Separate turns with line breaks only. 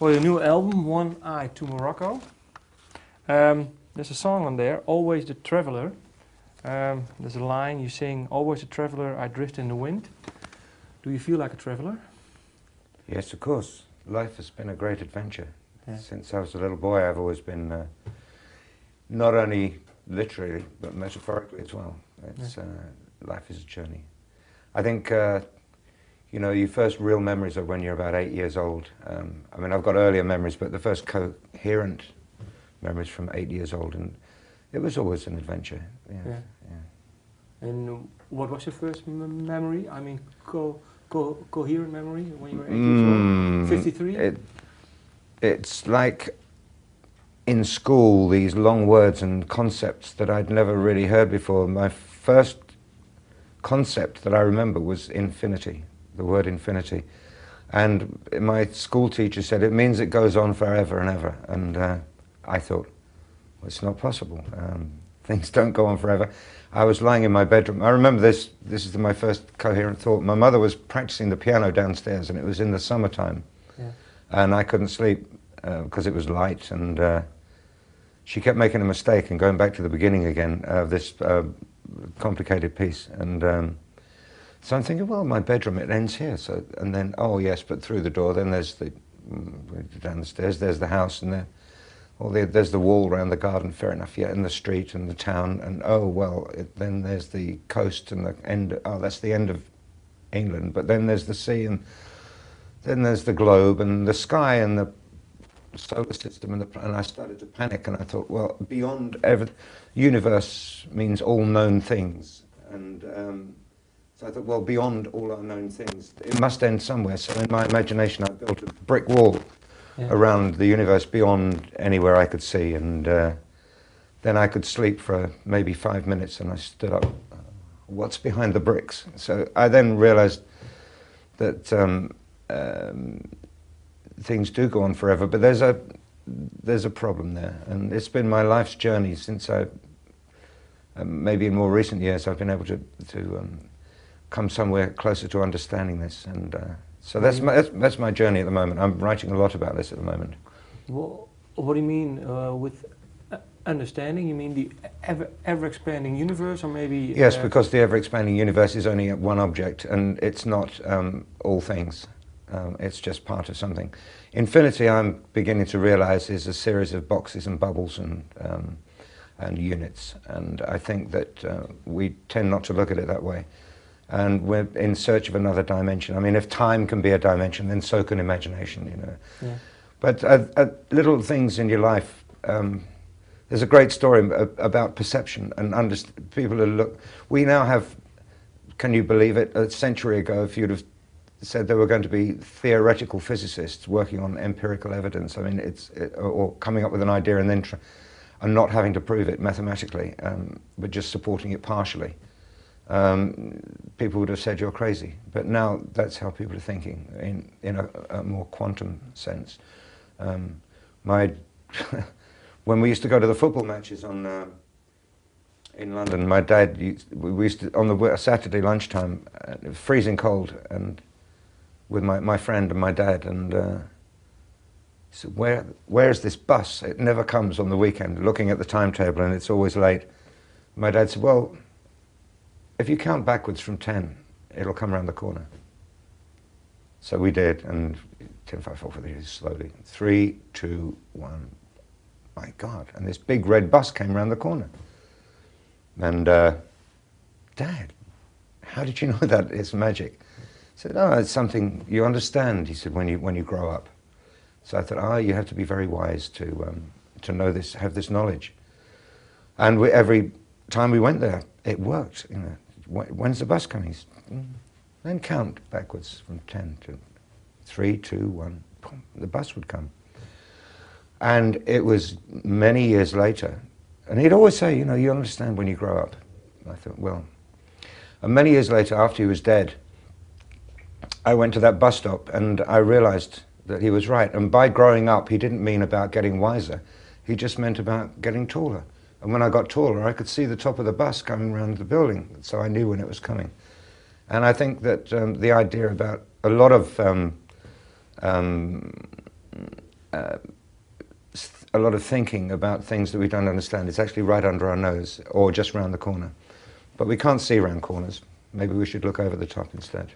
Well, your new album, One Eye to Morocco. There's a song on there, Always the Traveler. There's a line you sing, Always the traveler, I drift in the wind. Do you feel like a traveler?
Yes, of course. Life has been a great adventure.
Yeah.
Since I was a little boy, I've always been, not only literally, but metaphorically as well. Life is a journey. I think, you know, your first real memories are when you're about 8 years old. I mean, I've got earlier memories, but the first coherent memories from 8 years old, and it was always an adventure. Yes,
Yeah.
yeah.
And what was your first memory? I mean, coherent memory when you were 8 years old? 53?
It's like in school, these long words and concepts that I'd never really heard before. My first concept that I remember was infinity, the word infinity. And my school teacher said, it means it goes on forever and ever. And I thought, well, it's not possible. Things don't go on forever. I was lying in my bedroom. I remember this is my first coherent thought. My mother was practicing the piano downstairs, and it was in the summertime.
Yeah.
And I couldn't sleep because it was light, and she kept making a mistake and going back to the beginning again of this complicated piece. And so I'm thinking, well, my bedroom, it ends here. So, and then, oh yes, but through the door, then there's the, down the stairs, there's the house, and there's the wall around the garden, fair enough, yeah, and the street and the town, and oh, well, then there's the coast and the end, oh, that's the end of England, but then there's the sea, and then there's the globe and the sky and the solar system, and I started to panic, and I thought, well, beyond universe means all known things, and so I thought, well, beyond all our known things, it must end somewhere. So in my imagination, I built a brick wall around the universe beyond anywhere I could see, and then I could sleep for maybe 5 minutes, and I stood up. What's behind the bricks? So I then realized that things do go on forever, but there's a problem there, and it's been my life's journey since maybe in more recent years I've been able to come somewhere closer to understanding this, and so that's my journey at the moment. I'm writing a lot about this at the moment.
Well, what do you mean with understanding? You mean the ever-expanding universe, or maybe...
Yes, because the ever-expanding universe is only one object, and it's not all things. It's just part of something. Infinity, I'm beginning to realize, is a series of boxes and bubbles and units, and I think that we tend not to look at it that way. And we're in search of another dimension. I mean, if time can be a dimension, then so can imagination, you know.
Yeah.
But little things in your life, there's a great story about perception and people who look. We now have, can you believe it, a century ago, if you'd have said there were going to be theoretical physicists working on empirical evidence, I mean, or coming up with an idea and then and not having to prove it mathematically, but just supporting it partially. People would have said you're crazy, but now that's how people are thinking in a more quantum sense. When we used to go to the football matches in London, my dad, we used to, on the Saturday lunchtime, freezing cold, and with my friend and my dad, and he said, where's this bus? It never comes on the weekend, looking at the timetable, and it's always late. My dad said, well, if you count backwards from 10, it'll come around the corner. So we did, and 10, 5, 4, 3, slowly. 3, 2, 1. My God. And this big red bus came around the corner. And, Dad, how did you know that? It's magic. I said, oh, it's something you understand, he said, when you grow up. So I thought, you have to be very wise to know this, have this knowledge. And every time we went there, it worked, you know. When's the bus coming? Then count backwards from 10 to 3, 2, 1, boom, the bus would come. And it was many years later, and he'd always say, you know, you understand when you grow up. And I thought, well, and many years later, after he was dead, I went to that bus stop and I realized that he was right. And by growing up, he didn't mean about getting wiser. He just meant about getting taller. And when I got taller, I could see the top of the bus coming around the building, so I knew when it was coming. And I think that the idea about a lot of a lot of thinking about things that we don't understand. It's actually right under our nose or just round the corner. But we can't see round corners. Maybe we should look over the top instead.